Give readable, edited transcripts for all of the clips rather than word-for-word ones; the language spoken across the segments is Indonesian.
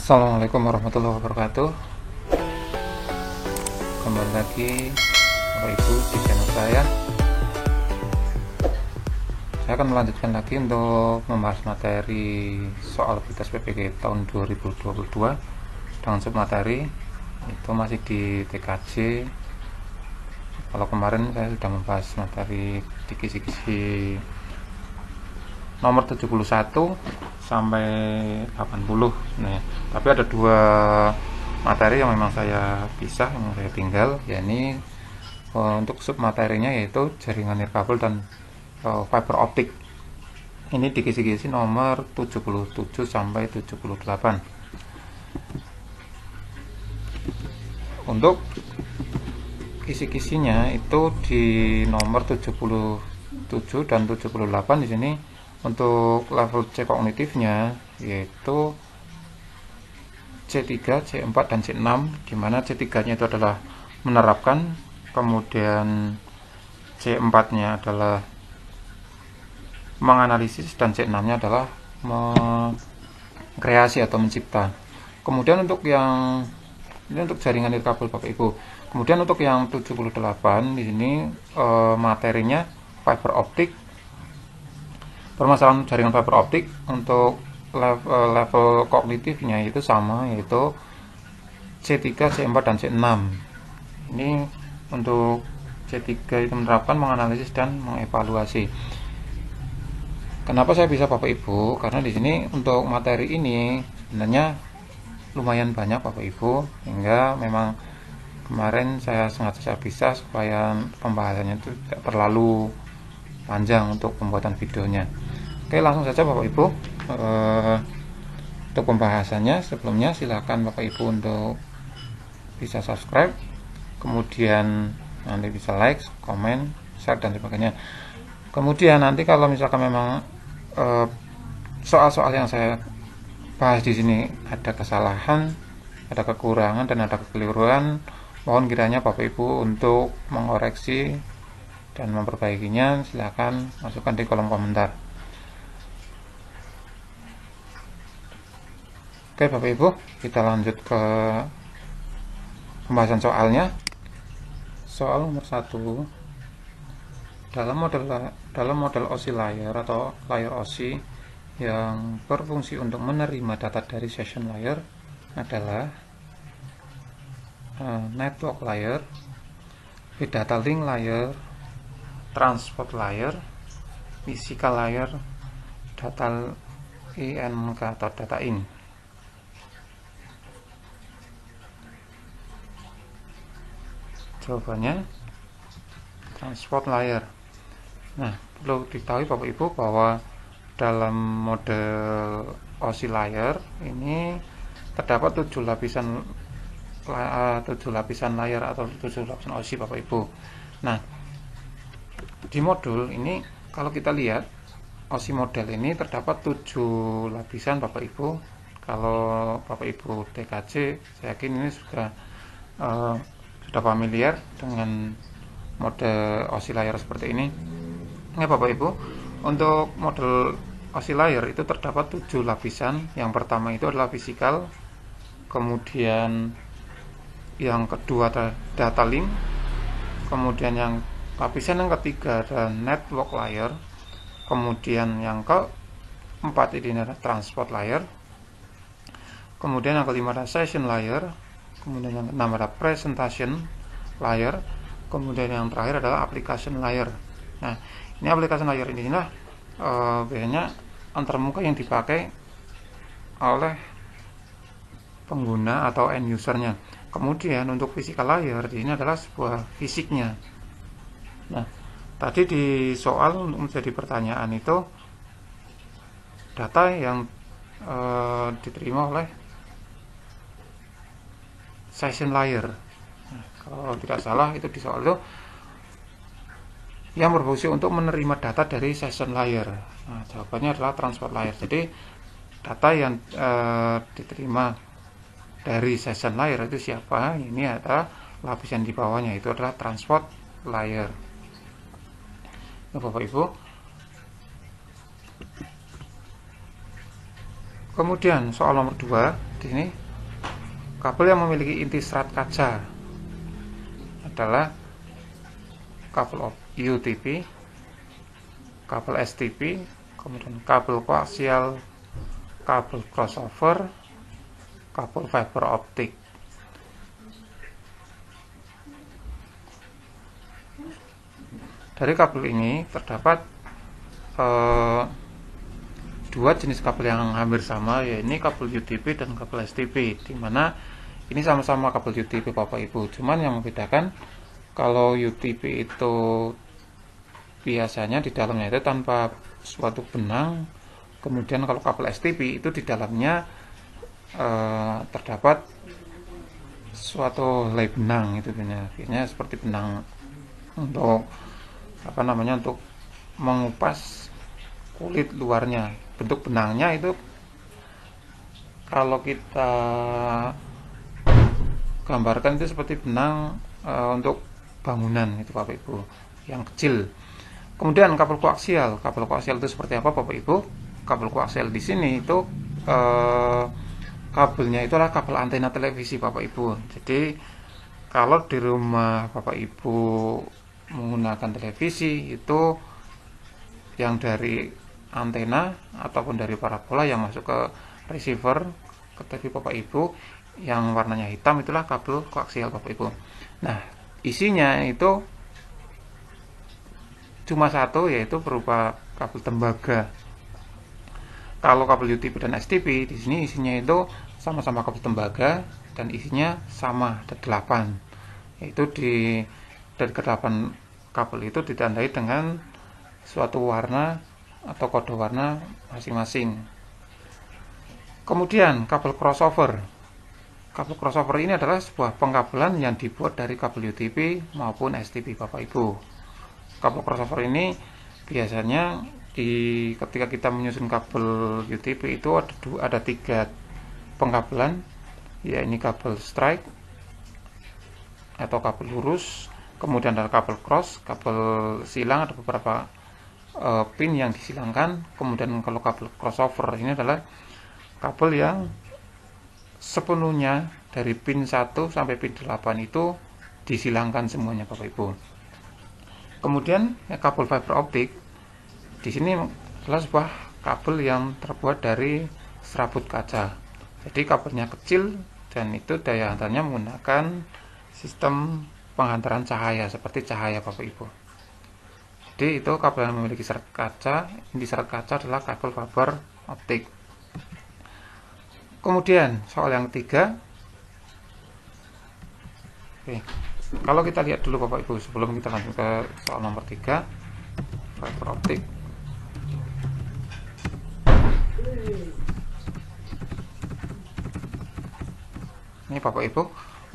Assalamualaikum warahmatullahi wabarakatuh. Kembali lagi Bapak Ibu di channel saya. Saya akan melanjutkan lagi untuk membahas materi soal Vitas PPG tahun 2022 dengan submateri itu masih di TKJ. Kalau kemarin saya sudah membahas materi di kisi-kisi nomor 71 sampai 80 sebenarnya. Tapi ada dua materi yang memang saya pisah, yang saya tinggal, yakni untuk submaterinya yaitu jaringan nirkabel dan fiber optik. Ini di kisi-kisi nomor 77 sampai 78. Untuk kisi-kisinya itu di nomor 77 dan 78 di sini. Untuk level C kognitifnya yaitu C3, C4, dan C6, dimana C3 nya itu adalah menerapkan, kemudian C4 nya adalah menganalisis, dan C6 nya adalah mengkreasi atau mencipta. Kemudian untuk yang ini untuk jaringan nirkabel Bapak Ibu. Kemudian untuk yang 78 di sini materinya fiber optik. Permasalahan jaringan fiber optik untuk level kognitifnya itu sama, yaitu C3, C4, dan C6. Ini untuk C3 itu menerapkan, menganalisis, dan mengevaluasi. Kenapa saya bisa Bapak Ibu? Karena di sini untuk materi ini sebenarnya lumayan banyak Bapak Ibu, hingga memang kemarin saya sengaja bisa supaya pembahasannya itu tidak terlalu panjang untuk pembuatan videonya. Oke, langsung saja Bapak Ibu untuk pembahasannya. Sebelumnya silakan Bapak Ibu untuk bisa subscribe, kemudian nanti bisa like, komen, share, dan sebagainya. Kemudian nanti kalau misalkan memang soal-soal yang saya bahas di sini ada kesalahan, ada kekurangan, dan ada kekeliruan, mohon kiranya Bapak Ibu untuk mengoreksi dan memperbaikinya. Silakan masukkan di kolom komentar. Oke Bapak Ibu, kita lanjut ke pembahasan soalnya. Soal nomor 1. Dalam model OSI layer atau layer OSI yang berfungsi untuk menerima data dari session layer adalah network layer, bit data link layer, transport layer, physical layer, data INK atau data in. Jawabannya transport layer. Nah, perlu diketahui Bapak Ibu bahwa dalam model OSI layer ini terdapat 7 lapisan layer atau 7 lapisan OSI Bapak Ibu. Nah, di modul ini kalau kita lihat OSI model ini terdapat 7 lapisan Bapak Ibu. Kalau Bapak Ibu TKJ, saya yakin ini sudah familiar dengan mode OSI layer seperti ini. Ya Bapak Ibu, untuk model OSI layer itu terdapat 7 lapisan. Yang pertama itu adalah fisikal, kemudian yang kedua adalah data link, kemudian yang lapisan yang ketiga adalah network layer, kemudian yang keempat ini adalah transport layer, kemudian yang kelima adalah session layer, kemudian yang keenam adalah presentation layer, kemudian yang terakhir adalah application layer. Nah, ini application layer ini biasanya antarmuka yang dipakai oleh pengguna atau end usernya. Kemudian untuk physical layer ini adalah sebuah fisiknya. Nah, tadi di soal menjadi pertanyaan itu data yang diterima oleh session layer. Nah, kalau tidak salah itu di soal itu yang berfungsi untuk menerima data dari session layer. Nah, jawabannya adalah transport layer. Jadi data yang diterima dari session layer itu siapa? Ini adalah lapisan di bawahnya, itu adalah transport layer. Nah, Bapak Ibu. Kemudian soal nomor 2. Di sini kabel yang memiliki inti serat kaca adalah kabel UTP, kabel STP, kemudian kabel koaksial, kabel crossover, kabel fiber optik. Dari kabel ini terdapat dua jenis kabel yang hampir sama, yaitu kabel UTP dan kabel STP, dimana ini sama-sama kabel UTP Bapak Ibu, cuman yang membedakan kalau UTP itu biasanya di dalamnya itu tanpa suatu benang, kemudian kalau kabel STP itu di dalamnya terdapat suatu helai benang, itu biasanya seperti benang untuk untuk mengupas kulit luarnya. Bentuk benangnya itu kalau kita gambarkan itu seperti benang untuk bangunan, itu Bapak Ibu, yang kecil. Kemudian kabel koaksial itu seperti apa Bapak Ibu? Kabel koaksial di sini itu kabelnya itu adalah kabel antena televisi Bapak Ibu. Jadi kalau di rumah Bapak Ibu menggunakan televisi, itu yang dari antena ataupun dari parabola yang masuk ke receiver ke TV Bapak Ibu yang warnanya hitam, itulah kabel koaksial Bapak Ibu. Nah, isinya itu cuma satu, yaitu berupa kabel tembaga. Kalau kabel UTP dan STP di sini isinya itu sama-sama kabel tembaga dan isinya sama, ada 8. Yaitu dari ke-8 kabel itu ditandai dengan suatu warna atau kode warna masing-masing. Kemudian kabel crossover. Kabel crossover ini adalah sebuah pengkabelan yang dibuat dari kabel UTP maupun STP Bapak Ibu. Kabel crossover ini biasanya ketika kita menyusun kabel UTP itu ada 3 pengkabelan, yaitu kabel strike atau kabel lurus, kemudian ada kabel cross, kabel silang, ada beberapa pin yang disilangkan. Kemudian kalau kabel crossover ini adalah kabel yang sepenuhnya dari pin 1 sampai pin 8 itu disilangkan semuanya Bapak Ibu. Kemudian kabel fiber optik di sini adalah sebuah kabel yang terbuat dari serabut kaca. Jadi kabelnya kecil dan itu daya hantarnya menggunakan sistem penghantaran cahaya seperti cahaya Bapak Ibu. Jadi itu kabel yang memiliki serat kaca. Inti serat kaca adalah kabel fiber optik. Kemudian soal yang ketiga. Oke. Kalau kita lihat dulu Bapak Ibu sebelum kita lanjut ke soal nomor 3, fiber optik. Ini Bapak Ibu,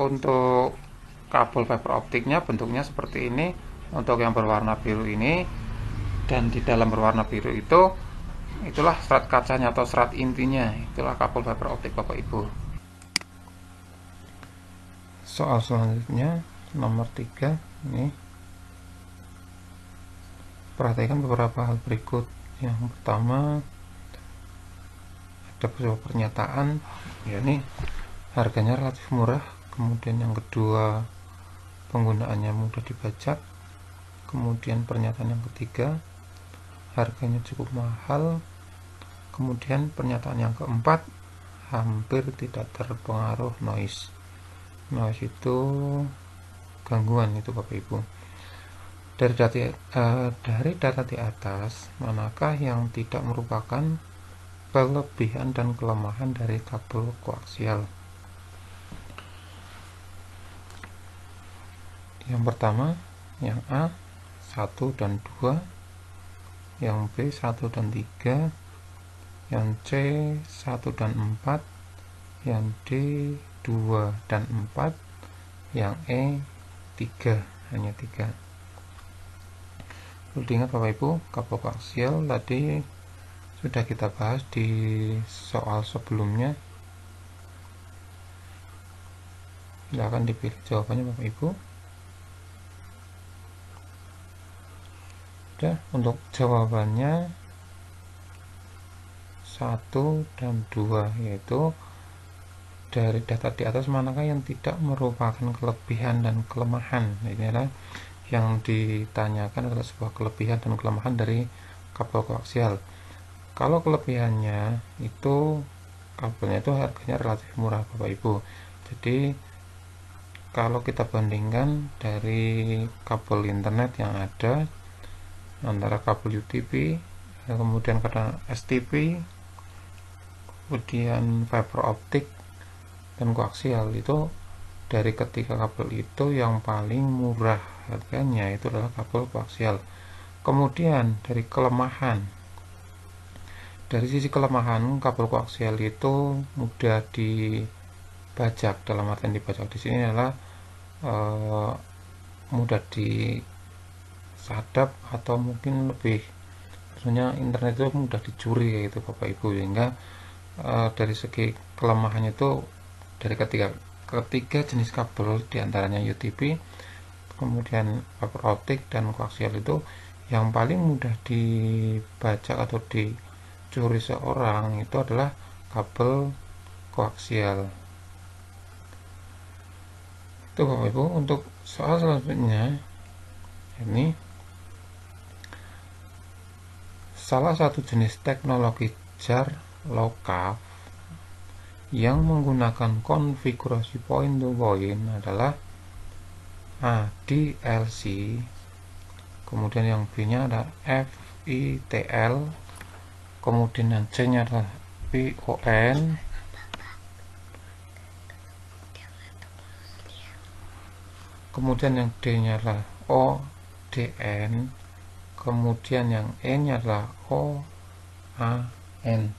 untuk kabel fiber optiknya bentuknya seperti ini. Untuk yang berwarna biru ini, dan di dalam berwarna biru itu itulah serat kacanya atau serat intinya, itulah kabel fiber optik Bapak Ibu. Soal selanjutnya nomor 3 ini, perhatikan beberapa hal berikut. Yang pertama ada sebuah pernyataan, yakni harganya relatif murah. Kemudian yang kedua, penggunaannya mudah dibaca. Kemudian pernyataan yang ketiga, harganya cukup mahal. Kemudian pernyataan yang keempat, hampir tidak terpengaruh noise. Noise itu gangguan, itu Bapak Ibu. Dari data di atas, manakah yang tidak merupakan kelebihan dan kelemahan dari kabel koaksial? Yang pertama, yang A 1 dan 2, yang B 1 dan 3, yang C 1 dan 4, yang D 2 dan 4, yang E 3, hanya 3. Perlu diingat Bapak Ibu, kabel koaksial tadi sudah kita bahas di soal sebelumnya. Silahkan dipilih jawabannya Bapak Ibu. Untuk jawabannya 1 dan 2, yaitu dari data di atas manakah yang tidak merupakan kelebihan dan kelemahan. Ini adalah yang ditanyakan adalah sebuah kelebihan dan kelemahan dari kabel koaksial. Kalau kelebihannya itu kabelnya itu harganya relatif murah Bapak Ibu. Jadi kalau kita bandingkan dari kabel internet yang ada antara kabel UTP, kemudian karena STP, kemudian fiber optik dan koaksial, itu dari ketiga kabel itu yang paling murah harganya itu adalah kabel koaksial. Kemudian dari kelemahan, dari sisi kelemahan kabel koaksial itu mudah dibajak. Dalam artian dibajak di sini adalah mudah disadap atau mungkin lebih, maksudnya internet itu mudah dicuri kayak gitu Bapak Ibu, sehingga dari segi kelemahannya itu dari ketiga jenis kabel diantaranya UTP, kemudian fiber optik dan koaksial itu yang paling mudah dibajak atau dicuri seorang itu adalah kabel koaksial. Itu Bapak Ibu. Untuk soal selanjutnya, ini salah satu jenis teknologi jar lock-off yang menggunakan konfigurasi point to point adalah A. DLC, kemudian yang B nya ada FITL, kemudian yang C nya adalah PON, kemudian yang D nya adalah ODN, kemudian yang E nya adalah OAN.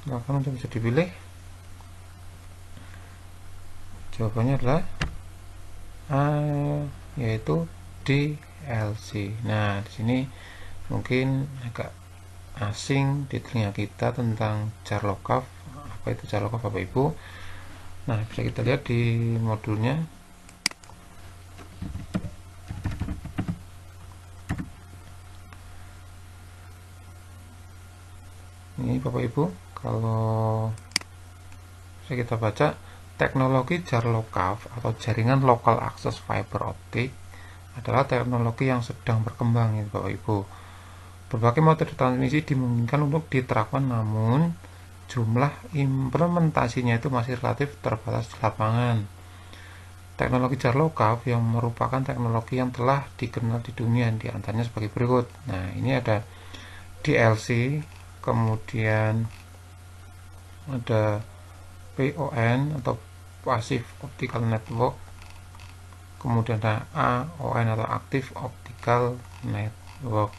Silakan untuk bisa dipilih. Jawabannya adalah A, yaitu DLC. Nah, di sini mungkin agak asing di telinga kita tentang jar lock-off. Apa itu jar lock-off Bapak Ibu? Nah, bisa kita lihat di modulnya. Ini Bapak Ibu, kalau bisa kita baca, teknologi jar lock-off atau jaringan local access fiber optik adalah teknologi yang sedang berkembang ya Bapak Ibu. Berbagai metode transmisi dimungkinkan untuk diterapkan, namun jumlah implementasinya itu masih relatif terbatas di lapangan. Teknologi jar lock-off yang merupakan teknologi yang telah dikenal di dunia, diantaranya sebagai berikut. Nah, ini ada DLC, kemudian ada PON atau Passive Optical Network, kemudian ada AON atau Active Optical Network.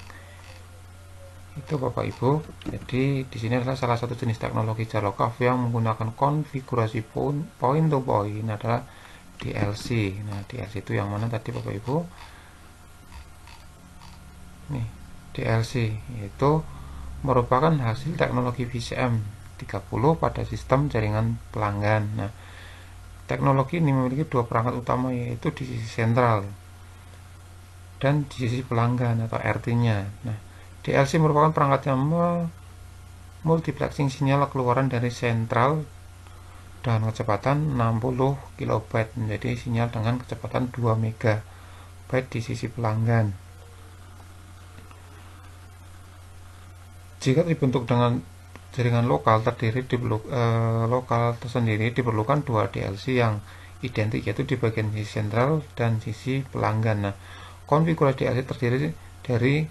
Itu Bapak Ibu. Jadi di sini adalah salah satu jenis teknologi jar lock-off yang menggunakan konfigurasi point to point adalah DLC. Nah, DLC itu yang mana tadi Bapak Ibu? Nih, DLC yaitu merupakan hasil teknologi VCM 30 pada sistem jaringan pelanggan. Nah, teknologi ini memiliki dua perangkat utama, yaitu di sisi sentral dan di sisi pelanggan atau RT-nya. Nah, DLC merupakan perangkat yang multiplexing sinyal keluaran dari sentral dengan kecepatan 60 KB menjadi sinyal dengan kecepatan 2 MB di sisi pelanggan. Jika dibentuk dengan jaringan lokal tersendiri, diperlukan dua DLC yang identik, yaitu di bagian sisi sentral dan sisi pelanggan. Nah, konfigurasi DLC terdiri dari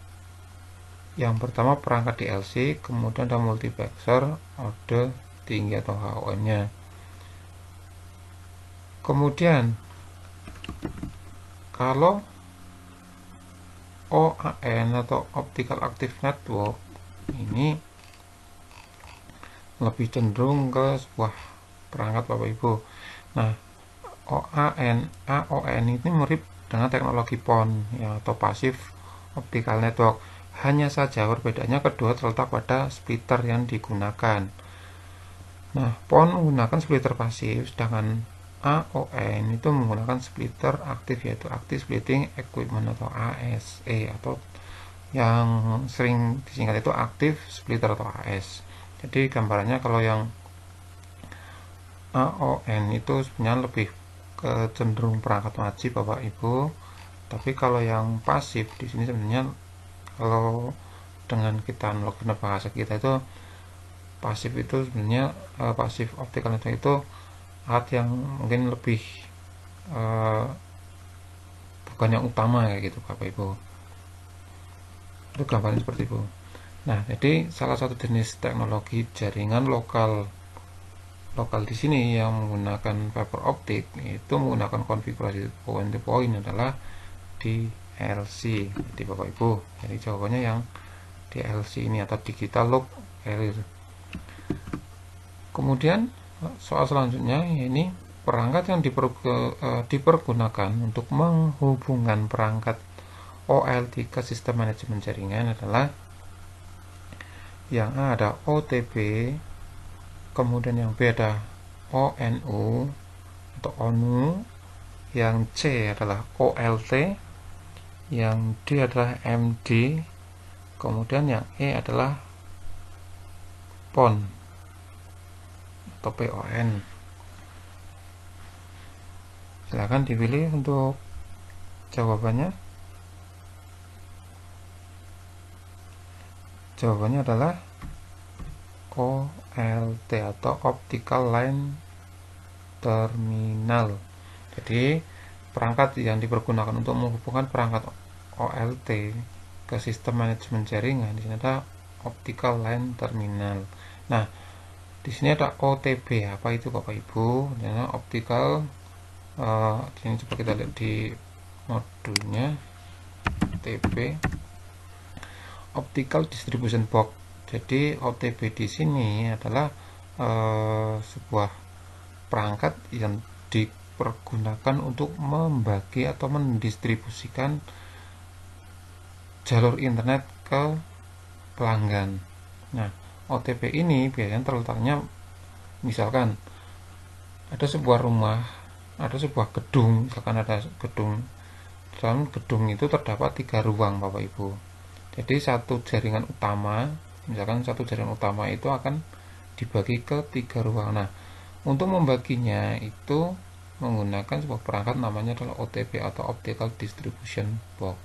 yang pertama perangkat DLC, kemudian ada multiplexer mode tinggi atau HON-nya. Kemudian kalau OAN atau Optical Active Network ini lebih cenderung ke sebuah perangkat Bapak Ibu. Nah, AON ini mirip dengan teknologi PON ya, atau Passive Optical Network. Hanya saja perbedaannya kedua terletak pada splitter yang digunakan. Nah, PON menggunakan splitter pasif, sedangkan AON itu menggunakan splitter aktif, yaitu Active Splitting Equipment atau ASE, atau yang sering disingkat itu active splitter atau AS. Jadi gambarannya kalau yang AON itu sebenarnya lebih ke cenderung perangkat wajib Bapak Ibu, tapi kalau yang pasif di sini sebenarnya kalau dengan kita analog bahasa kita itu pasif itu sebenarnya pasif optical network itu alat yang mungkin lebih bukan yang utama kayak gitu Bapak Ibu. Itu gambarnya seperti itu. Nah, jadi salah satu jenis teknologi jaringan lokal di sini yang menggunakan fiber optik itu menggunakan konfigurasi point to point adalah DLC. Jadi Bapak Ibu, jadi jawabannya yang DLC ini atau digital loop carrier. Kemudian soal selanjutnya ini perangkat yang dipergunakan untuk menghubungkan perangkat OLT ke sistem manajemen jaringan adalah yang A ada OTP, kemudian yang B ada ONU atau ONU, yang C adalah OLT, yang D adalah MD, kemudian yang E adalah PON atau PON. Silakan dipilih untuk jawabannya. Jawabannya adalah OLT atau Optical Line Terminal. Jadi perangkat yang dipergunakan untuk menghubungkan perangkat OLT ke sistem manajemen jaringan di sini ada Optical Line Terminal. Nah, di sini ada OTP. Apa itu Bapak Ibu? Ini optical. Di sini coba kita lihat di modulnya OTP. Optical Distribution Box. Jadi OTP di sini adalah sebuah perangkat yang dipergunakan untuk membagi atau mendistribusikan jalur internet ke pelanggan. Nah, OTP ini biasanya terletaknya misalkan ada sebuah rumah, ada sebuah gedung, misalkan ada gedung. Dalam gedung itu terdapat 3 ruang Bapak Ibu. Jadi satu jaringan utama, misalkan satu jaringan utama itu akan dibagi ke 3 ruang. Nah, untuk membaginya itu menggunakan sebuah perangkat namanya adalah OTP atau Optical Distribution Box.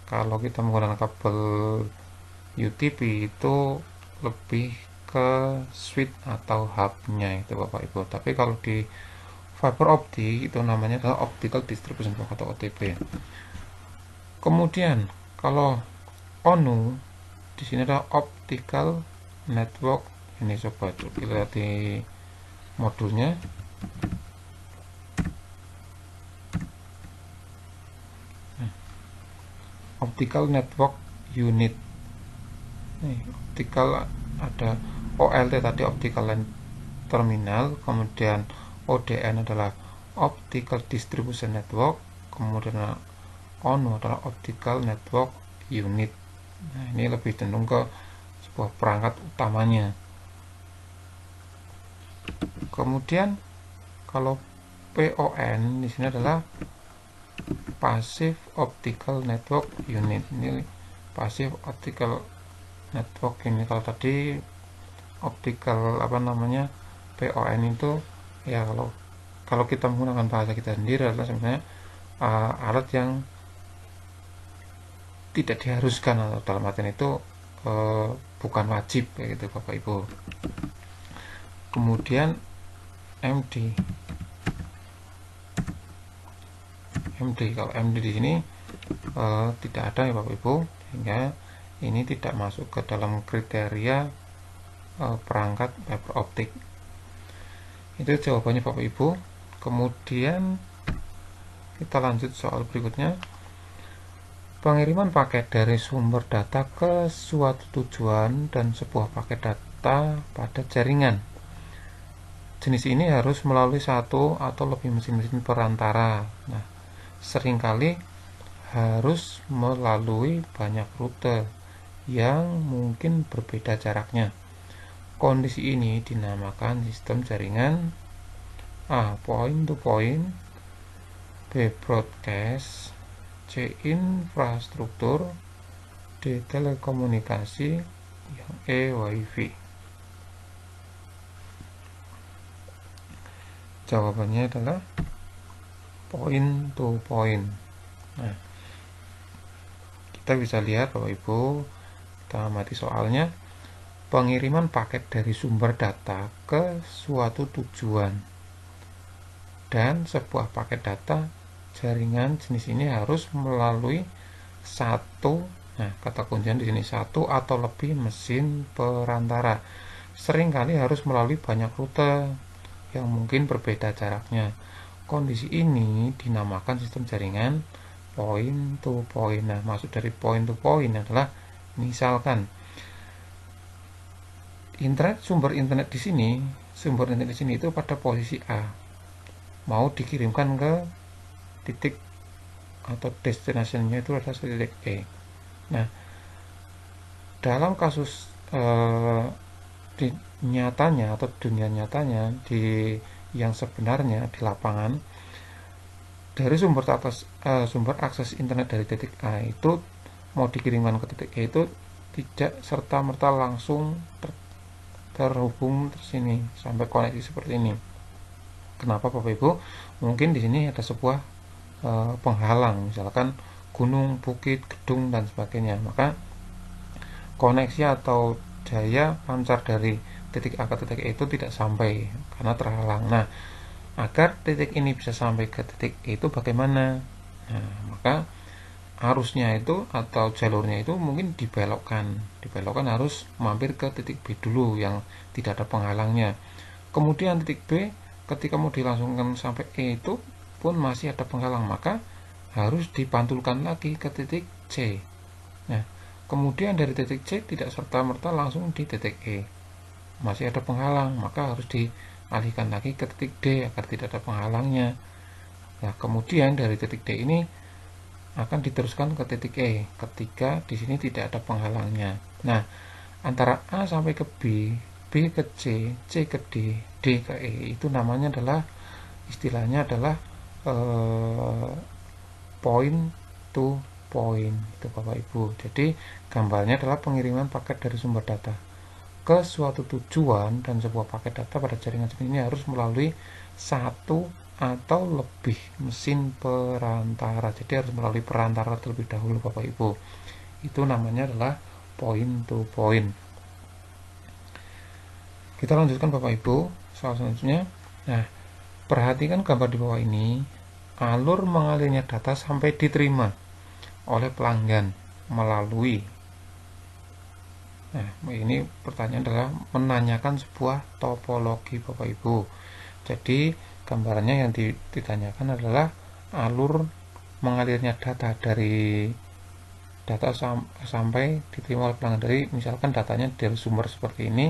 Kalau kita menggunakan kabel UTP itu lebih ke switch atau hubnya itu Bapak Ibu. Tapi kalau di fiber optik itu namanya adalah Optical Distribution Box atau OTB. Kemudian kalau ONU di sini ada Optical Network. Ini coba lihat di modulnya. Optical Network Unit. Nih, optical ada OLT tadi Optical Line Terminal, kemudian ODN adalah Optical Distribution Network, kemudian ONU adalah Optical Network Unit. Nah, ini lebih cenderung ke sebuah perangkat utamanya. Kemudian kalau PON di sini adalah Passive Optical Network Unit. Ini Passive Optical Network ini. Kalau tadi optical PON itu ya kalau kita menggunakan bahasa kita sendiri adalah sebenarnya alat yang tidak diharuskan, atau dalam artian itu bukan wajib kayak gitu Bapak Ibu. Kemudian MD. Kalau MD di sini tidak ada ya Bapak Ibu, sehingga ini tidak masuk ke dalam kriteria perangkat fiber optik. Itu jawabannya Bapak Ibu. Kemudian kita lanjut soal berikutnya. Pengiriman paket dari sumber data ke suatu tujuan dan sebuah paket data pada jaringan. Jenis ini harus melalui satu atau lebih mesin-mesin perantara. Nah, seringkali harus melalui banyak rute yang mungkin berbeda jaraknya. Kondisi ini dinamakan sistem jaringan A. Point to point, B. Broadcast, C. Infrastruktur, D. Telekomunikasi, yang E. WiFi. Jawabannya adalah point to point. Nah, kita bisa lihat Bapak Ibu, kita amati soalnya. Pengiriman paket dari sumber data ke suatu tujuan, dan sebuah paket data jaringan jenis ini harus melalui satu, nah kata kuncinya di sini, satu atau lebih mesin perantara. Seringkali harus melalui banyak rute yang mungkin berbeda jaraknya. Kondisi ini dinamakan sistem jaringan point to point. Nah, maksud dari point to point adalah misalkan sumber internet di sini itu pada posisi A, mau dikirimkan ke titik atau destinasinya itu adalah titik E. Nah, dalam kasus di nyatanya atau dunia nyatanya, di yang sebenarnya di lapangan, dari sumber akses internet dari titik A itu mau dikirimkan ke titik E itu tidak serta-merta langsung terhubung ke sini sampai koneksi seperti ini. Kenapa Bapak Ibu? Mungkin di sini ada sebuah penghalang, misalkan gunung, bukit, gedung dan sebagainya. Maka koneksi atau daya pancar dari titik A ke titik E itu tidak sampai karena terhalang. Nah, agar titik ini bisa sampai ke titik E itu bagaimana? Nah, maka arusnya itu atau jalurnya itu mungkin dibelokkan harus mampir ke titik B dulu yang tidak ada penghalangnya. Kemudian titik B ketika mau dilangsungkan sampai E itu pun masih ada penghalang, maka harus dipantulkan lagi ke titik C. Nah, kemudian dari titik C tidak serta-merta langsung di titik E, masih ada penghalang, maka harus dialihkan lagi ke titik D agar tidak ada penghalangnya. Nah, kemudian dari titik D ini akan diteruskan ke titik E ketika di sini tidak ada penghalangnya. Nah, antara A sampai ke B, B ke C, C ke D, D ke E itu namanya adalah, istilahnya adalah point to point itu Bapak Ibu. Jadi gambarnya adalah pengiriman paket dari sumber data ke suatu tujuan, dan sebuah paket data pada jaringan ini harus melalui satu atau lebih mesin perantara. Jadi harus melalui perantara terlebih dahulu Bapak Ibu. Itu namanya adalah point to point. Kita lanjutkan Bapak Ibu soal selanjutnya. Nah, perhatikan gambar di bawah ini. Alur mengalirnya data sampai diterima oleh pelanggan melalui, nah ini pertanyaan adalah menanyakan sebuah topologi Bapak Ibu. Jadi gambarannya yang ditanyakan adalah alur mengalirnya data dari data sampai diterima oleh pelanggan. Dari misalkan datanya dari sumber seperti ini,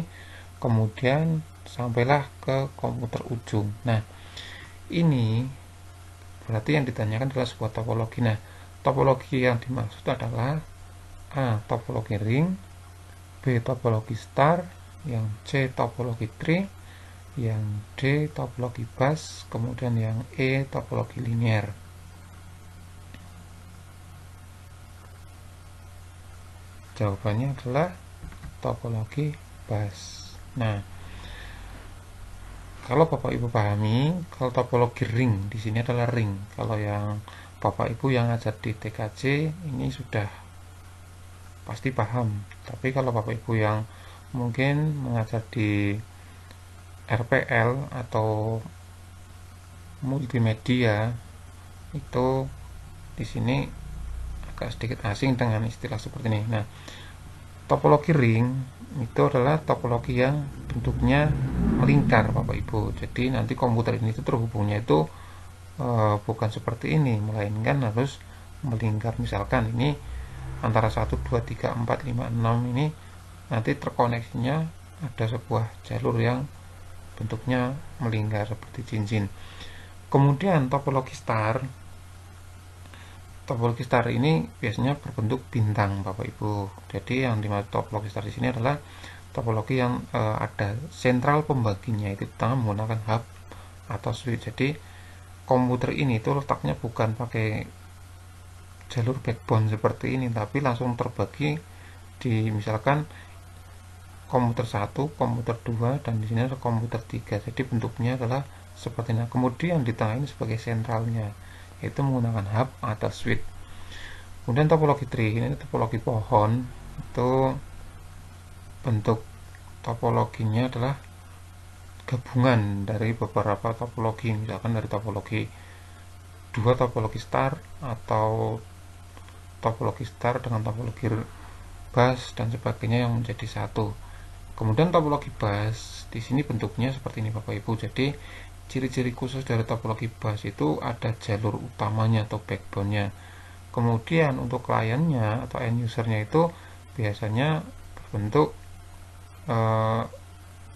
kemudian sampailah ke komputer ujung. Nah, ini berarti yang ditanyakan adalah sebuah topologi. Nah, topologi yang dimaksud adalah A. Topologi ring, B. Topologi star, yang C. Topologi tree, yang D. Topologi bus, kemudian yang E. Topologi linear. Jawabannya adalah topologi bus. Nah, kalau Bapak Ibu pahami, kalau topologi ring di sini adalah ring. Kalau yang Bapak Ibu yang ngajar di TKJ ini sudah pasti paham. Tapi kalau Bapak Ibu yang mungkin mengajar di RPL atau multimedia, itu di sini agak sedikit asing dengan istilah seperti ini. Nah, topologi ring itu adalah topologi yang bentuknya melingkar Bapak Ibu. Jadi nanti komputer ini itu terhubungnya itu bukan seperti ini, melainkan harus melingkar. Misalkan ini antara 1, 2, 3, 4, 5, 6 ini nanti terkoneksinya ada sebuah jalur yang bentuknya melingkar seperti cincin. Kemudian topologi star ini biasanya berbentuk bintang Bapak Ibu. Jadi yang dimaksud topologi star di sini adalah topologi yang ada sentral pembaginya itu kita menggunakan hub atau switch. Jadi komputer ini itu letaknya bukan pakai jalur backbone seperti ini, tapi langsung terbagi di misalkan komputer 1, komputer 2, dan di sini ada komputer 3. Jadi bentuknya adalah seperti ini. Kemudian di tengah ini sebagai sentralnya, yaitu menggunakan hub atau switch. Kemudian topologi tree, ini topologi pohon. Itu bentuk topologinya adalah gabungan dari beberapa topologi, misalkan dari topologi 2 topologi star, atau topologi star dengan topologi bus dan sebagainya yang menjadi satu. Kemudian topologi bus di sini bentuknya seperti ini Bapak Ibu. Jadi ciri-ciri khusus dari topologi bus itu ada jalur utamanya atau backbone-nya. Kemudian untuk kliennya atau end usernya itu biasanya berbentuk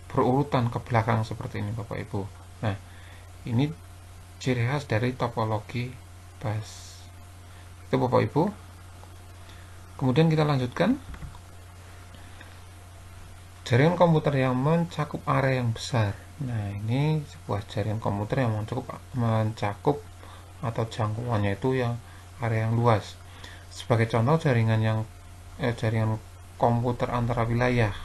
berurutan ke belakang seperti ini Bapak Ibu. Nah, ini ciri khas dari topologi bus. Itu Bapak Ibu. Kemudian kita lanjutkan. Jaringan komputer yang mencakup area yang besar. Nah, ini sebuah jaringan komputer yang mencakup atau jangkauannya itu yang area yang luas. Sebagai contoh jaringan komputer antara wilayah,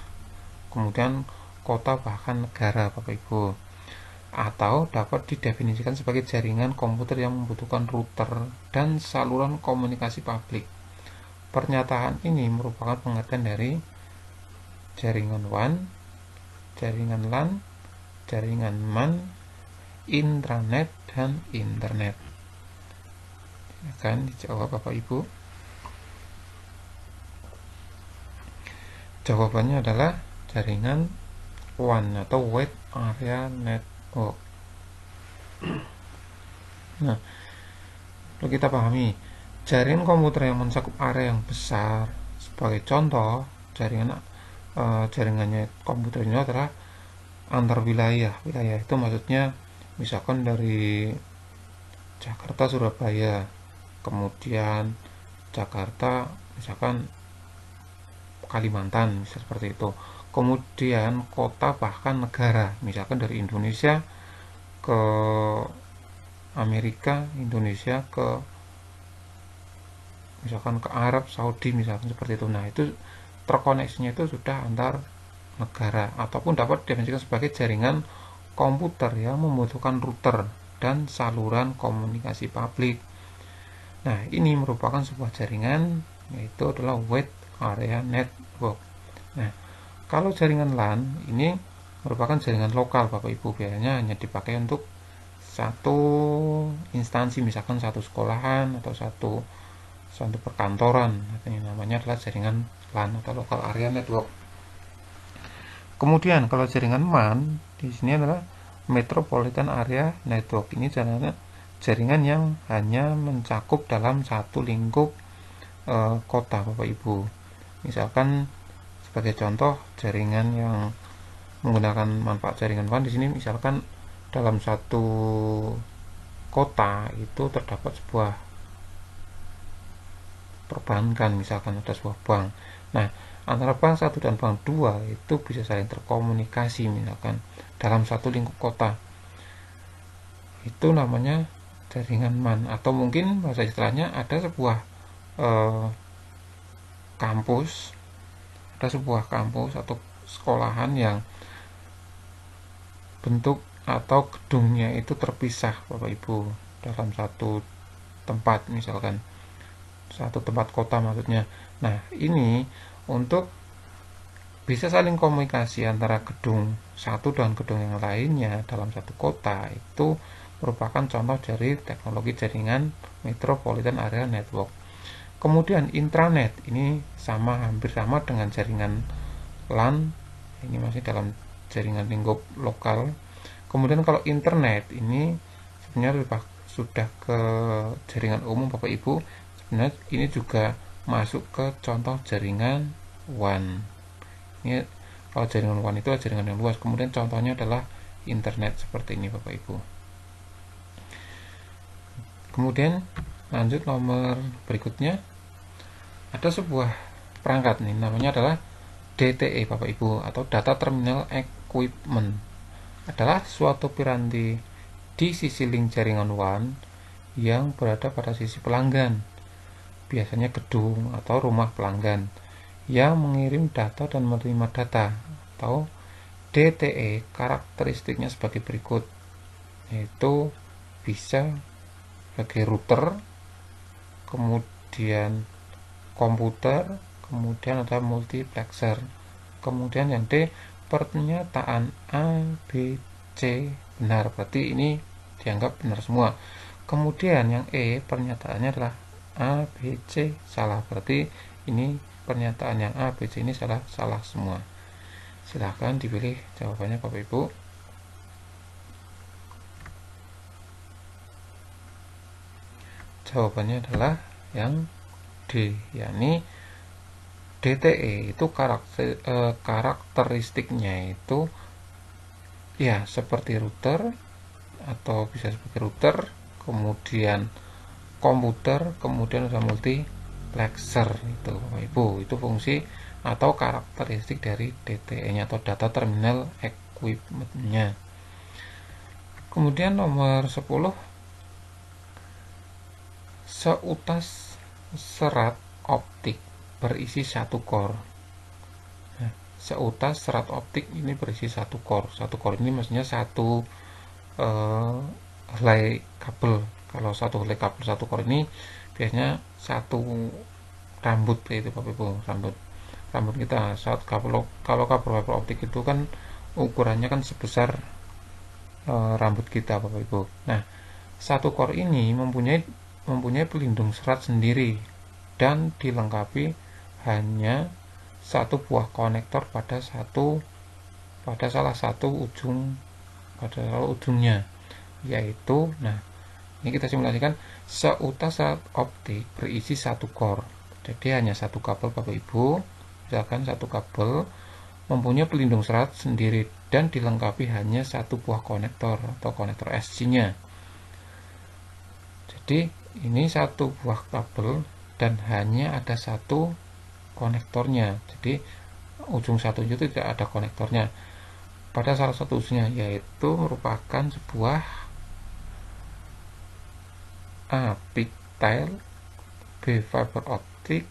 kemudian kota bahkan negara Bapak Ibu. Atau dapat didefinisikan sebagai jaringan komputer yang membutuhkan router dan saluran komunikasi publik. Pernyataan ini merupakan pengertian dari jaringan WAN, jaringan LAN, jaringan MAN, intranet, dan internet. Akan dijawab Bapak Ibu. Jawabannya adalah jaringan WAN atau Wide Area Network. Nah, perlu kita pahami, jaringan komputer yang mencakup area yang besar. Sebagai contoh, jaringannya komputer ini adalah antar wilayah. Wilayah itu maksudnya misalkan dari Jakarta Surabaya, kemudian Jakarta misalkan Kalimantan, misal seperti itu. Kemudian kota bahkan negara, misalkan dari Indonesia ke Amerika, Indonesia ke misalkan ke Arab Saudi, misalkan seperti itu. Nah, itu terkoneksinya itu sudah antar negara, ataupun dapat didefinisikan sebagai jaringan komputer yang membutuhkan router dan saluran komunikasi publik. Nah, ini merupakan sebuah jaringan, yaitu adalah Wide Area Network. Nah, kalau jaringan LAN ini merupakan jaringan lokal Bapak Ibu, biasanya hanya dipakai untuk satu instansi, misalkan satu sekolahan atau satu perkantoran. Ini namanya adalah jaringan LAN atau Local Area Network. Kemudian kalau jaringan MAN di sini adalah Metropolitan Area Network. Ini jaringan yang hanya mencakup dalam satu lingkup kota Bapak Ibu. Misalkan sebagai contoh jaringan yang menggunakan manfaat jaringan WAN di sini, misalkan dalam satu kota itu terdapat sebuah perbankan, misalkan ada sebuah bank. Nah, antara bank 1 dan bank 2 itu bisa saling terkomunikasi misalkan dalam satu lingkup kota. Itu namanya jaringan MAN, atau mungkin bahasa istilahnya ada sebuah kampus atau sekolahan yang bentuk atau gedungnya itu terpisah Bapak Ibu dalam satu tempat, misalkan satu tempat kota maksudnya. Nah, ini untuk bisa saling komunikasi antara gedung satu dan gedung yang lainnya dalam satu kota, itu merupakan contoh dari teknologi jaringan Metropolitan Area Network. Kemudian intranet ini hampir sama dengan jaringan LAN, ini masih dalam jaringan lingkup lokal. Kemudian kalau internet ini sebenarnya sudah ke jaringan umum Bapak Ibu. Sebenarnya ini juga masuk ke contoh jaringan WAN. Ini kalau jaringan WAN itu jaringan yang luas. Kemudian contohnya adalah internet seperti ini Bapak Ibu. Kemudian lanjut nomor berikutnya, ada sebuah perangkat nih, namanya adalah DTE Bapak Ibu, atau Data Terminal Equipment. Adalah suatu piranti di sisi link jaringan WAN yang berada pada sisi pelanggan. biasanya gedung atau rumah pelanggan yang mengirim data dan menerima data, atau DTE. Karakteristiknya sebagai berikut, yaitu bisa sebagai router, kemudian komputer, kemudian ada multiplexer. Kemudian yang D, pernyataan A, B, C benar, berarti ini dianggap benar semua. Kemudian yang E, pernyataannya adalah A, B, C salah, berarti ini pernyataan yang A, B, C ini salah semua. Silahkan dipilih jawabannya Bapak Ibu. Jawabannya adalah yang D, yakni DTE itu karakteristiknya itu ya seperti router, atau bisa sebagai router, kemudian komputer, kemudian ada multiplexer. Itu Bapak Ibu, itu fungsi atau karakteristik dari DTE nya atau data terminal equipment nya. Kemudian nomor 10, seutas serat optik berisi satu core. Nah, seutas serat optik ini berisi satu core. Satu core ini maksudnya satu helai kabel. Kalau satu helai kabel satu core ini biasanya satu rambut, itu Bapak Ibu, rambut kita. Saat kalau kabel fiber optik itu kan ukurannya kan sebesar rambut kita Bapak Ibu. Nah, satu core ini mempunyai pelindung serat sendiri dan dilengkapi hanya satu buah konektor pada salah satu ujungnya, yaitu, nah ini kita simulasikan, seutas serat optik berisi satu core, jadi hanya satu kabel Bapak Ibu. Misalkan satu kabel mempunyai pelindung serat sendiri dan dilengkapi hanya satu buah konektor atau konektor SC nya. Jadi ini satu buah kabel dan hanya ada satu konektornya, jadi ujung satunya itu tidak ada konektornya pada salah satu ujungnya, yaitu merupakan sebuah A, pigtail, B, fiber optic,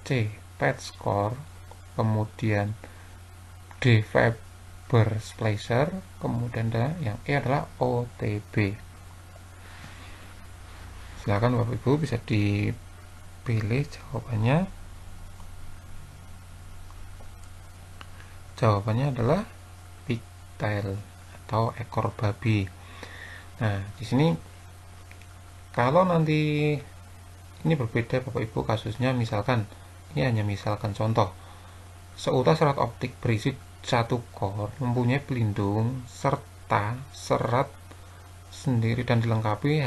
C, patch core, kemudian D, fiber splicer, kemudian yang E adalah OTB. Silakan Bapak Ibu bisa dipilih jawabannya. Jawabannya adalah pigtail atau ekor babi. Nah, di sini kalau nanti ini berbeda Bapak Ibu kasusnya, misalkan ini hanya misalkan contoh, seutas serat optik berisi satu core mempunyai pelindung serta serat sendiri dan dilengkapi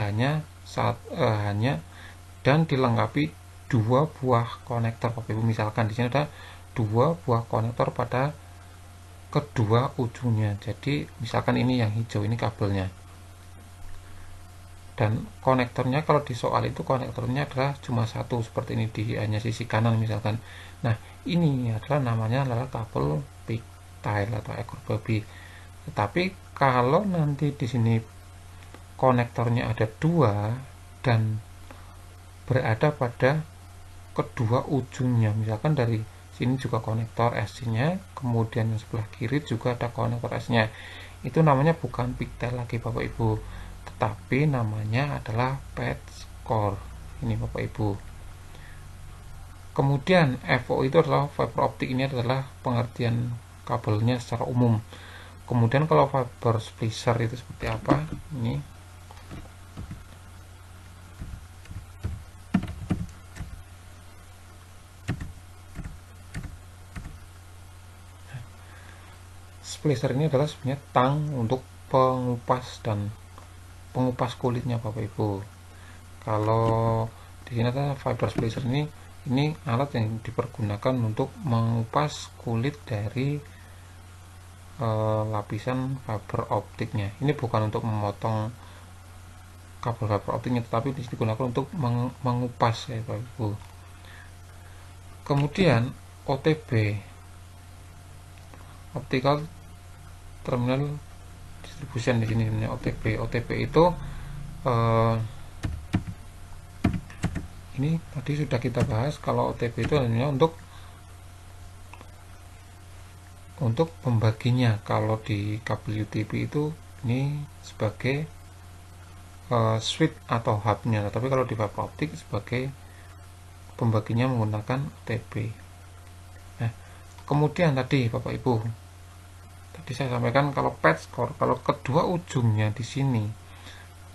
dan dilengkapi dua buah konektor Bapak Ibu. Misalkan di sini ada dua buah konektor pada kedua ujungnya, jadi misalkan ini yang hijau, ini kabelnya, dan konektornya kalau di soal itu konektornya adalah cuma satu, seperti ini di hanya sisi kanan misalkan. Nah, ini namanya adalah kabel pigtail atau ekor babi. Tetapi kalau nanti di sini konektornya ada dua dan berada pada kedua ujungnya, misalkan dari sini juga konektor SC nya, kemudian yang sebelah kiri juga ada konektor S nya, itu namanya bukan pigtail lagi Bapak Ibu, tetapi namanya adalah patch core ini Bapak Ibu. Kemudian FO itu adalah fiber optik, ini adalah pengertian kabelnya secara umum. Kemudian kalau fiber splicer itu seperti apa, ini splicer ini adalah sebenarnya tang untuk pengupas kulitnya Bapak Ibu. Kalau di sini ada fiber splicer, ini alat yang dipergunakan untuk mengupas kulit dari lapisan fiber optiknya. Ini bukan untuk memotong kabel fiber optiknya, tetapi digunakan untuk mengupas ya Bapak Ibu. Kemudian OTB, optical terminal distribution, di sini namanya OTB. OTB itu ini tadi sudah kita bahas kalau OTP itu hanya untuk pembaginya. Kalau di kabel UTP itu ini sebagai switch atau hubnya, tapi kalau di fiber optik sebagai pembaginya menggunakan OTP. Nah, kemudian tadi Bapak Ibu, tadi saya sampaikan kalau patch core, kalau kedua ujungnya di sini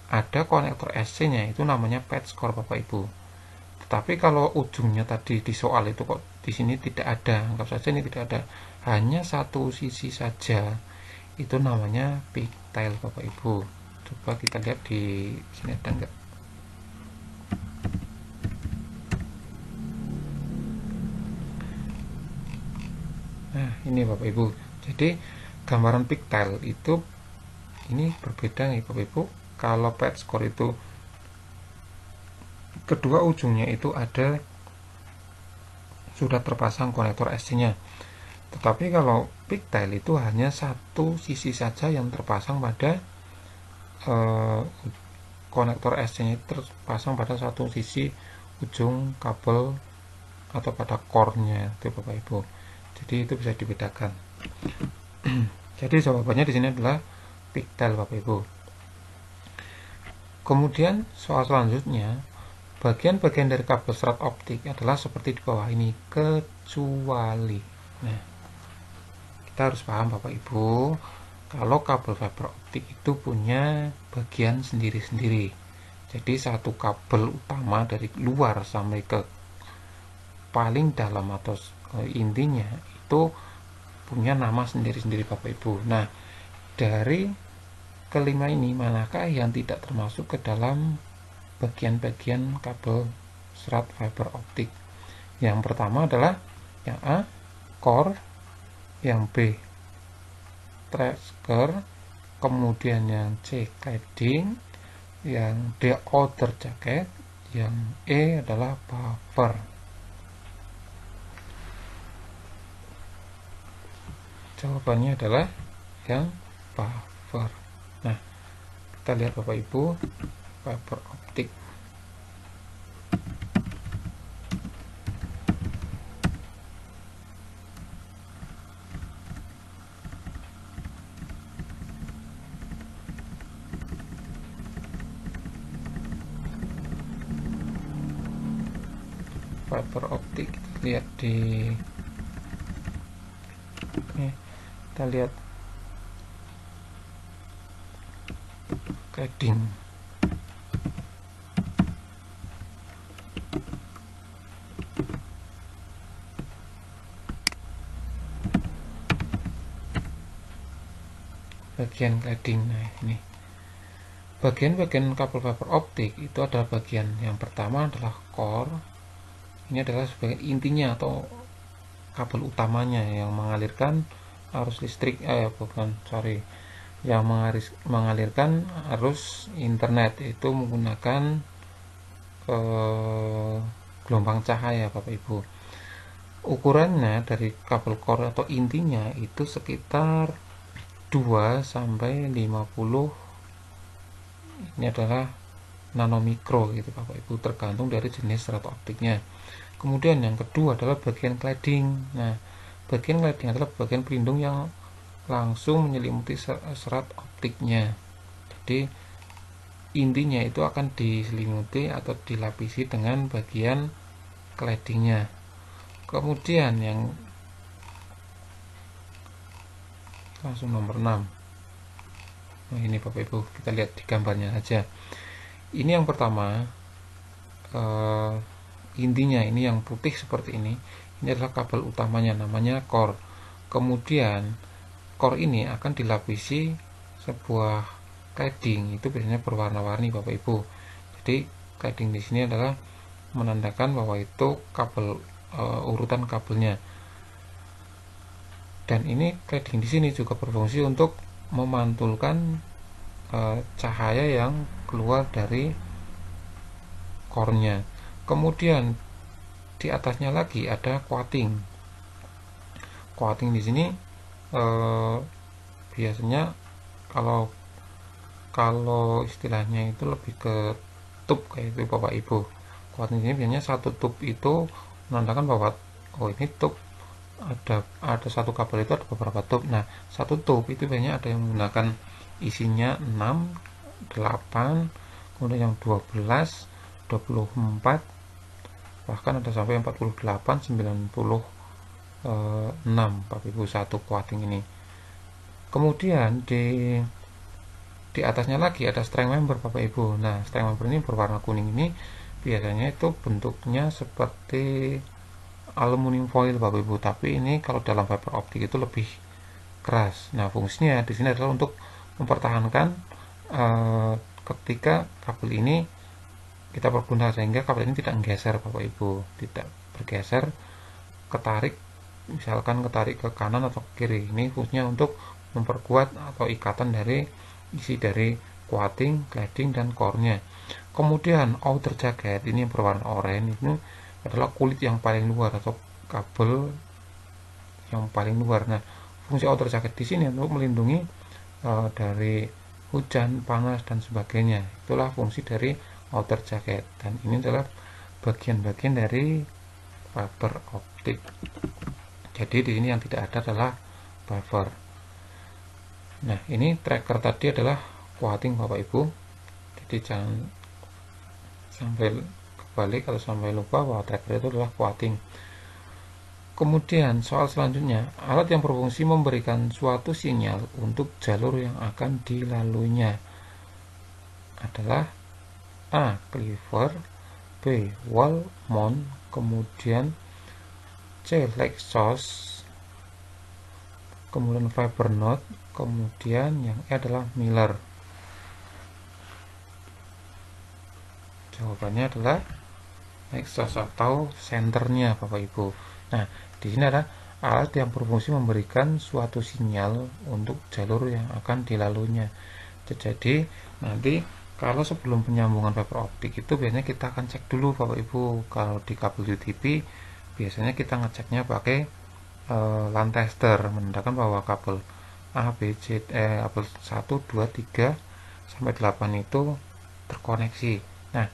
ada konektor SC-nya, itu namanya patch core Bapak Ibu. Tetapi kalau ujungnya tadi di soal itu kok di sini tidak ada, anggap saja ini tidak ada, hanya satu sisi saja, itu namanya pigtail Bapak Ibu. Coba kita lihat di sini ada enggak. Nah, ini Bapak Ibu. Jadi gambaran pigtail itu ini berbeda nih Bapak Ibu. Kalau patch core itu kedua ujungnya itu ada sudah terpasang konektor SC-nya. Tetapi kalau pigtail itu hanya satu sisi saja yang terpasang pada konektor SC-nya terpasang pada satu sisi ujung kabel atau pada core-nya itu Bapak Ibu. Jadi itu bisa dibedakan. Jadi jawabannya di sini adalah pigtail Bapak Ibu. Kemudian soal selanjutnya, bagian-bagian dari kabel serat optik adalah seperti di bawah ini, kecuali. Nah, kita harus paham Bapak Ibu, kalau kabel fiber optik itu punya bagian sendiri-sendiri. Jadi satu kabel utama dari luar sampai ke paling dalam atau intinya itu punya nama sendiri-sendiri Bapak Ibu. Nah, dari kelima ini manakah yang tidak termasuk ke dalam bagian-bagian kabel serat fiber optik? Yang pertama adalah yang A, core, yang B, tracker, kemudian yang C, cladding, yang D, outer jacket, yang E adalah buffer. Jawabannya adalah yang buffer. Nah, kita lihat Bapak Ibu, fiber optik. Fiber optik, kita lihat di ini, kita lihat cladding. Bagian cladding. Nah, ini bagian-bagian kabel fiber optik itu adalah bagian yang pertama adalah core. Ini adalah sebagai intinya atau kabel utamanya yang mengalirkan arus listrik, yang mengalirkan arus internet, itu menggunakan gelombang cahaya Bapak Ibu. Ukurannya dari kabel core atau intinya itu sekitar 2 sampai 50, ini adalah nanomikro gitu Bapak Ibu, tergantung dari jenis serat optiknya. Kemudian yang kedua adalah bagian cladding. Nah, bagian cladding adalah bagian pelindung yang langsung menyelimuti serat optiknya. Jadi intinya itu akan diselimuti atau dilapisi dengan bagian claddingnya. Kemudian yang langsung nomor 6. Nah, ini Bapak Ibu, kita lihat di gambarnya saja. Ini yang pertama, intinya ini yang putih seperti ini adalah kabel utamanya, namanya core. Kemudian core ini akan dilapisi sebuah cladding, itu biasanya berwarna-warni Bapak Ibu. Jadi cladding di sini adalah menandakan bahwa itu kabel, urutan kabelnya. Dan ini cladding di sini juga berfungsi untuk memantulkan cahaya yang keluar dari core-nya. Kemudian di atasnya lagi ada coating. Coating di sini biasanya kalau istilahnya itu lebih ke tube kayak itu Bapak Ibu. Coating ini biasanya satu tub itu menandakan bahwa oh ini tub ada satu kabel itu ada beberapa tub. Nah, satu tub itu biasanya ada yang menggunakan isinya 6, 8, kemudian yang 12, 24, bahkan ada sampai 48, 96 Bapak Ibu satu coating ini. Kemudian di atasnya lagi ada streng member Bapak Ibu. Nah, streng member ini berwarna kuning ini biasanya itu bentuknya seperti aluminium foil Bapak Ibu, tapi ini kalau dalam fiber optik itu lebih keras. Nah, fungsinya di sini adalah untuk mempertahankan ketika kabel ini kita pergunakan sehingga kabel ini tidak menggeser Bapak Ibu, tidak bergeser, ketarik, misalkan ketarik ke kanan atau ke kiri. Ini fungsinya untuk memperkuat atau ikatan dari isi dari coating, cladding, dan core-nya. Kemudian outer jacket ini yang berwarna oranye ini adalah kulit yang paling luar atau kabel yang paling luar. Nah, fungsi outer jacket di sini untuk melindungi dari hujan, panas, dan sebagainya. Itulah fungsi dari outer jacket, dan ini adalah bagian-bagian dari fiber optik. Jadi di sini yang tidak ada adalah buffer. Nah, ini tracker tadi adalah coating Bapak Ibu. Jadi jangan sampai kebalik atau sampai lupa bahwa tracker itu adalah coating. Kemudian soal selanjutnya, alat yang berfungsi memberikan suatu sinyal untuk jalur yang akan dilaluinya adalah A. Cleaver, B. Wall mount, kemudian C. Leg source, kemudian fiber knot, kemudian yang E adalah Miller. Jawabannya adalah leg source atau senternya Bapak Ibu. Nah, di sini ada alat yang berfungsi memberikan suatu sinyal untuk jalur yang akan dilaluinya. Jadi nanti kalau sebelum penyambungan fiber optik itu biasanya kita akan cek dulu Bapak Ibu. Kalau di kabel UTP biasanya kita ngeceknya pakai LAN tester, menandakan bahwa kabel A, B, C, kabel 1, 2, 3 sampai 8 itu terkoneksi. Nah,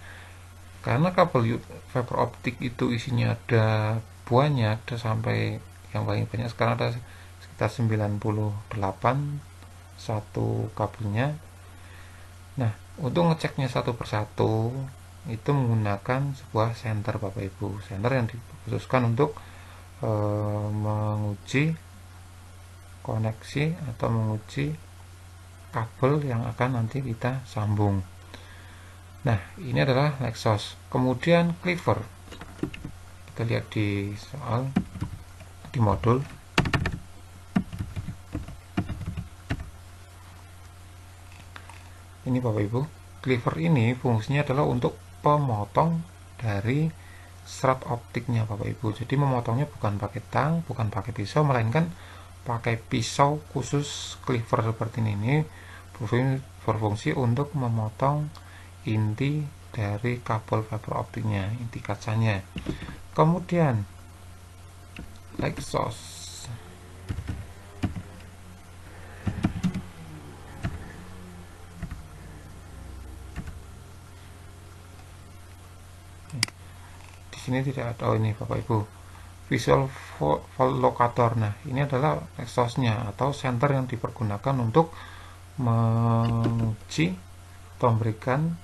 karena kabel fiber optik itu isinya ada banyak, ada sampai yang paling banyak sekarang ada sekitar 98 satu kabelnya. Nah, untuk ngeceknya satu persatu itu menggunakan sebuah senter Bapak Ibu, senter yang dikhususkan untuk menguji koneksi atau menguji kabel yang akan nanti kita sambung. Nah, ini adalah leg source. Kemudian cleaver, kita lihat di soal di modul. Ini Bapak Ibu, cleaver ini fungsinya adalah untuk pemotong dari serat optiknya Bapak Ibu. Jadi memotongnya bukan pakai tang, bukan pakai pisau, melainkan pakai pisau khusus cleaver seperti ini berfungsi untuk memotong inti dari kabel fiber optiknya, inti kacanya. Kemudian leg source. Di sini tidak ada ini Bapak Ibu, visual fault locator. Nah, ini adalah leg source-nya atau center yang dipergunakan untuk menguji atau memberikan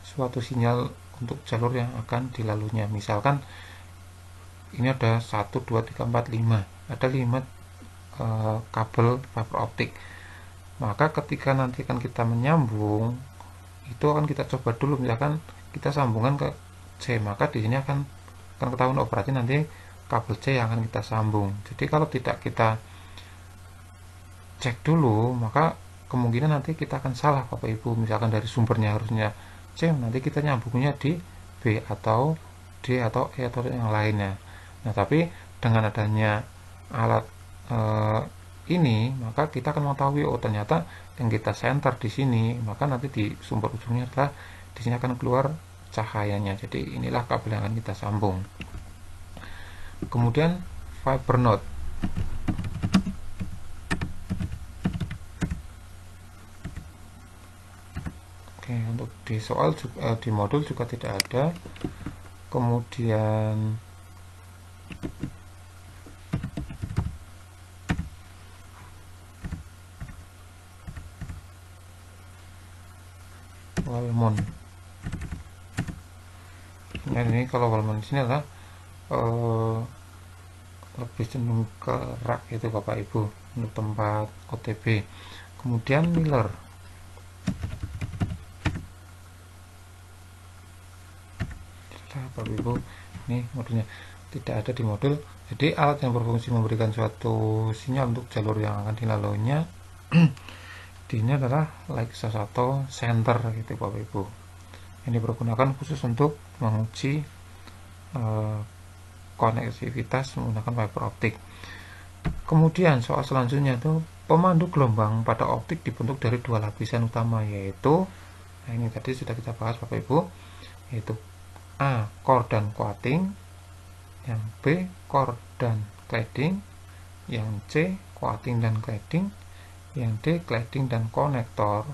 suatu sinyal untuk jalur yang akan dilaluinya. Misalkan ini ada 1, 2, 3, 4, 5, ada 5 kabel fiber optik. Maka ketika nanti akan kita menyambung, itu akan kita coba dulu, misalkan kita sambungan ke C, maka di sini akan ketahuan, oh berarti nanti kabel C yang akan kita sambung. Jadi kalau tidak kita cek dulu, maka kemungkinan nanti kita akan salah Bapak Ibu. Misalkan dari sumbernya harusnya C, nanti kita nyambungnya di B atau D atau E atau yang lainnya. Nah, tapi dengan adanya alat ini, maka kita akan mengetahui, oh ternyata yang kita center di sini, maka nanti di sumber ujungnya adalah di sini akan keluar cahayanya. Jadi inilah kabel yang akan kita sambung. Kemudian fiber knot. Oke, untuk di soal di modul juga tidak ada. kemudian Walmon. Nah, ini kalau Walmon di sini adalah lebih cenderung ke rak itu Bapak Ibu untuk tempat OTB. Kemudian Miller. Bapak Ibu, ini modelnya tidak ada di modul. Jadi alat yang berfungsi memberikan suatu sinyal untuk jalur yang akan dilaluinya ini adalah Lexus atau center gitu Bapak Ibu. Ini dipergunakan khusus untuk menguji konektivitas menggunakan fiber optik. Kemudian soal selanjutnya itu pemandu gelombang pada optik dibentuk dari dua lapisan utama, yaitu nah ini tadi sudah kita bahas Bapak Ibu, yaitu A. core dan coating, yang B. core dan cladding, yang C. coating dan cladding, yang D. cladding dan konektor,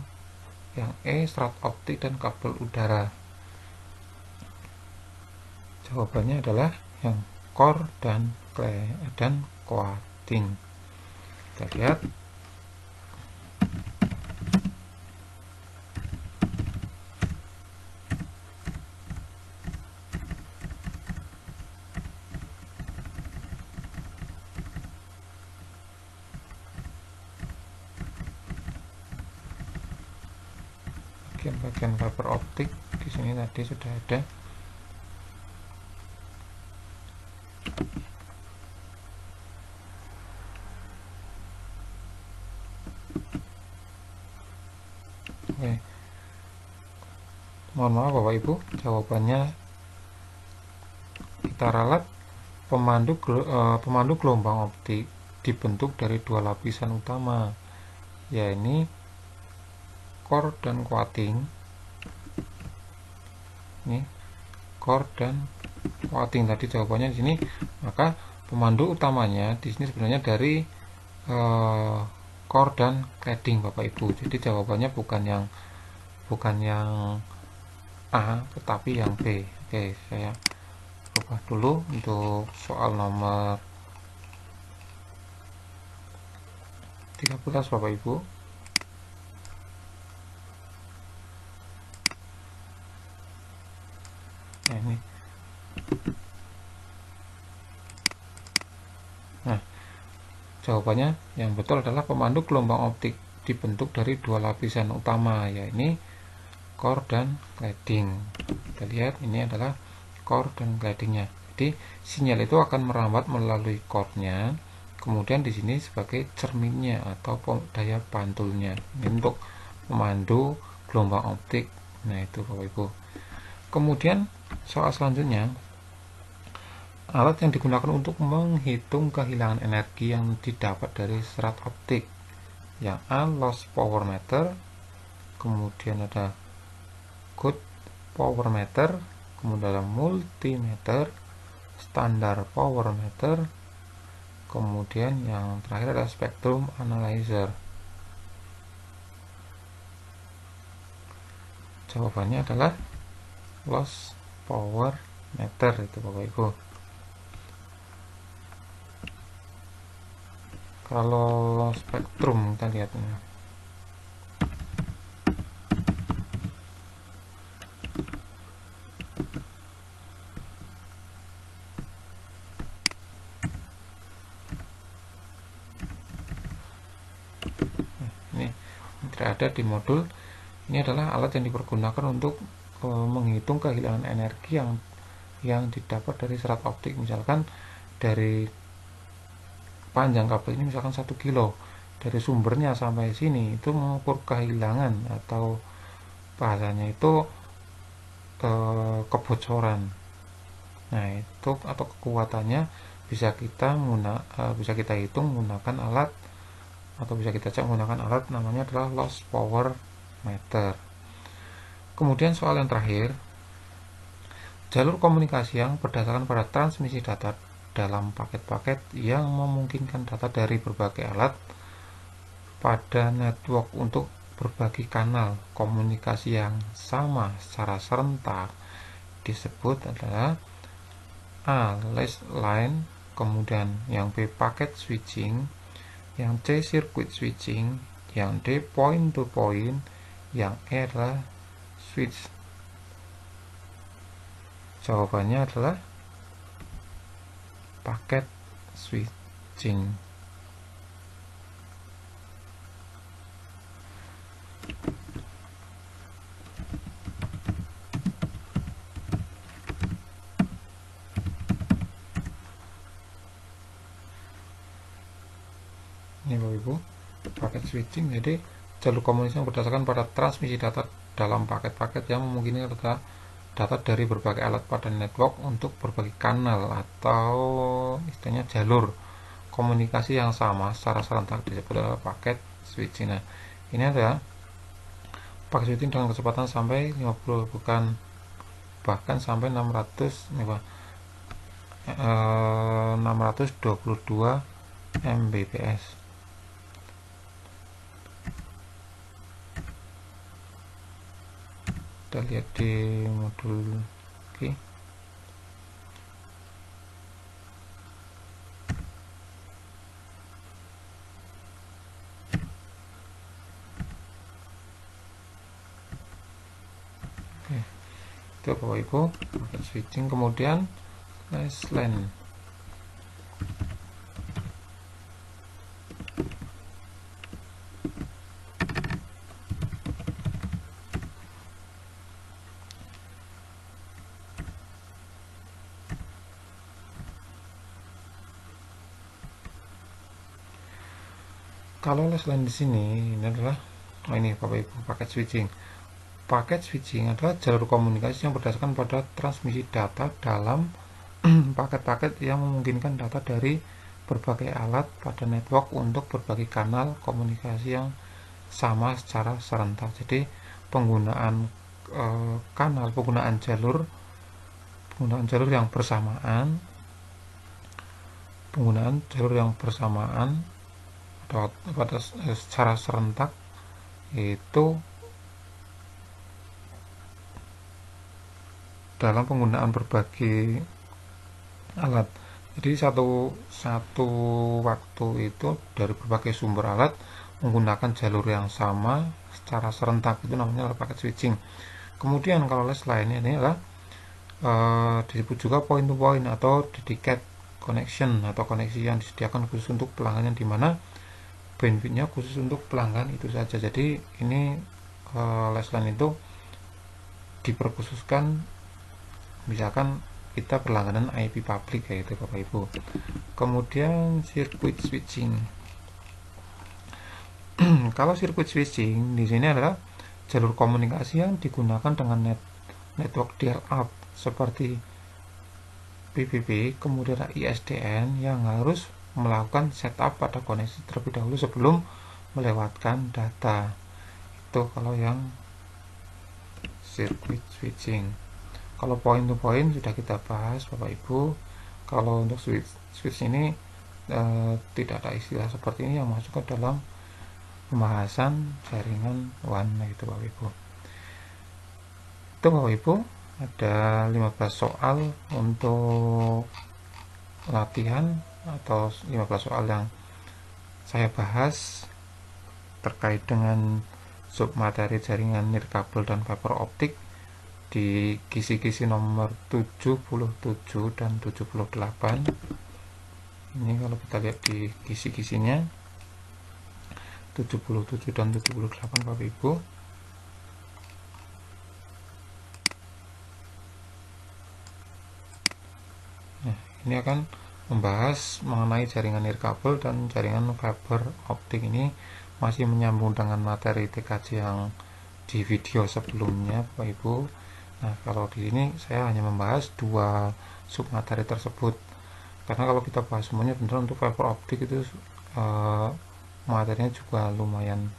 yang E. serat optik dan kabel udara. Jawabannya adalah yang core dan coating. Kita lihat. Bagian fiber optik di sini tadi sudah ada. Oke. Mohon maaf Bapak Ibu, jawabannya kita ralat pemandu gelombang optik dibentuk dari dua lapisan utama, yaitu core dan coating. Ini core dan coating tadi jawabannya di sini. Maka pemandu utamanya di sini sebenarnya dari core dan cladding Bapak Ibu. Jadi jawabannya bukan yang A tetapi yang B. Oke, saya ubah dulu untuk soal nomor 13 Bapak Ibu. Nah, ini. Nah, jawabannya yang betul adalah pemandu gelombang optik dibentuk dari dua lapisan utama, yaitu core dan cladding. Kita lihat ini adalah core dan claddingnya. Jadi sinyal itu akan merambat melalui core-nya, kemudian di sini sebagai cerminnya atau daya pantulnya. Ini untuk memandu gelombang optik. Nah, itu Bapak Ibu. Kemudian soal selanjutnya, alat yang digunakan untuk menghitung kehilangan energi yang didapat dari serat optik. Yang A. loss power meter, kemudian ada good power meter, kemudian ada multimeter, standar power meter, kemudian yang terakhir ada spectrum analyzer. Jawabannya adalah loss power meter itu Bapak Ibu. Kalau spektrum kita lihat ini. Ini tidak ada di modul. Ini adalah alat yang dipergunakan untuk menghitung kehilangan energi yang didapat dari serat optik. Misalkan dari panjang kabel ini misalkan 1 kilo, dari sumbernya sampai sini itu mengukur kehilangan atau bahasanya itu kebocoran. Nah, itu atau kekuatannya bisa kita hitung menggunakan alat, atau bisa kita cek menggunakan alat namanya adalah loss power meter. Kemudian soal yang terakhir, jalur komunikasi yang berdasarkan pada transmisi data dalam paket-paket yang memungkinkan data dari berbagai alat pada network untuk berbagi kanal komunikasi yang sama secara serentak disebut adalah A. Last line, kemudian yang B. packet switching, yang C. circuit switching, yang D. point to point, yang E adalah switch. Jawabannya adalah packet switching. Ini Bapak Ibu, paket switching, jadi jalur komunikasi yang berdasarkan pada transmisi data dalam paket-paket yang memungkinkan data dari berbagai alat pada network untuk berbagai kanal atau istilahnya jalur komunikasi yang sama secara serentak, disebut adalah paket switching. Nah, ini adalah paket switching dengan kecepatan sampai 50, bukan bahkan sampai 600 nih Pak, 622 Mbps. Kita lihat di modul oke. Itu Bapak Ibu paket switching. Kemudian last line. Kalau last line di sini ini adalah ini Bapak Ibu paket switching. Paket switching adalah jalur komunikasi yang berdasarkan pada transmisi data dalam paket-paket yang memungkinkan data dari berbagai alat pada network untuk berbagai kanal komunikasi yang sama secara serentak. Jadi penggunaan kanal, penggunaan jalur yang bersamaan, atau pada secara serentak itu dalam penggunaan berbagai alat. Jadi satu waktu itu dari berbagai sumber alat menggunakan jalur yang sama secara serentak, itu namanya packet switching. Kemudian kalau last line ini adalah disebut juga point to point atau dedicated connection atau koneksi yang disediakan khusus untuk pelanggan, yang dimana bandwidthnya khusus untuk pelanggan itu saja. Jadi ini last line itu diperkhususkan misalkan kita berlangganan IP public kayak itu Bapak Ibu. Kemudian circuit switching. Kalau circuit switching di sini adalah jalur komunikasi yang digunakan dengan network dial-up seperti PPP, kemudian ISDN yang harus melakukan setup pada koneksi terlebih dahulu sebelum melewatkan data. Itu kalau yang circuit switching. Kalau point to point sudah kita bahas Bapak Ibu. Kalau untuk switch ini tidak ada istilah seperti ini yang masuk ke dalam pembahasan jaringan WAN itu Bapak Ibu. Itu Bapak Ibu, ada 15 soal untuk latihan atau 15 soal yang saya bahas terkait dengan submateri jaringan nirkabel dan fiber optik di kisi-kisi nomor 77 dan 78. Ini kalau kita lihat di kisi-kisinya 77 dan 78 Bapak Ibu. Nah, ini akan membahas mengenai jaringan nirkabel dan jaringan fiber optik. Ini masih menyambung dengan materi TKJ yang di video sebelumnya Bapak Ibu. Nah, kalau di sini saya hanya membahas dua submateri tersebut, karena kalau kita bahas semuanya benar untuk fiber optik itu materinya juga lumayan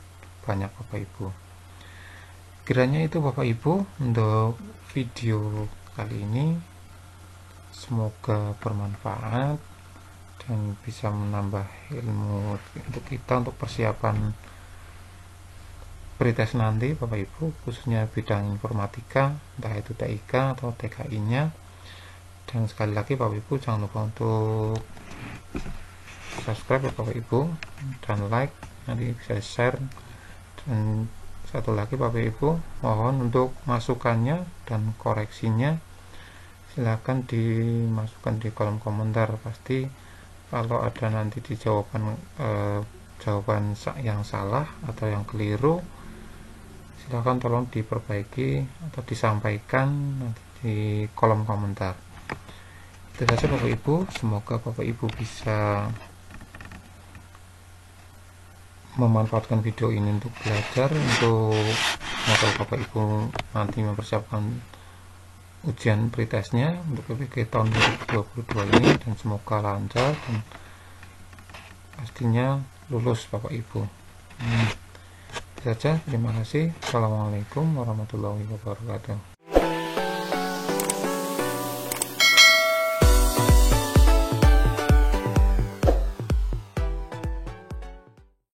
banyak Bapak Ibu. Kiranya itu Bapak Ibu untuk video kali ini. Semoga bermanfaat dan bisa menambah ilmu untuk kita untuk persiapan pretest nanti Bapak Ibu, khususnya bidang informatika, entah itu TIK atau TKI nya. Dan sekali lagi Bapak Ibu jangan lupa untuk subscribe ya Bapak Ibu, dan like, nanti bisa share. Dan satu lagi Bapak Ibu, mohon untuk masukannya dan koreksinya silahkan dimasukkan di kolom komentar. Pasti kalau ada nanti di jawaban yang salah atau yang keliru, silahkan tolong diperbaiki atau disampaikan nanti di kolom komentar. Itu saja Bapak Ibu, semoga Bapak Ibu bisa memanfaatkan video ini untuk belajar, untuk modal Bapak Ibu nanti mempersiapkan ujian pretestnya untuk PPG tahun 2022 ini, dan semoga lancar dan pastinya lulus Bapak Ibu. Itu saja, terima kasih. Assalamualaikum warahmatullahi wabarakatuh.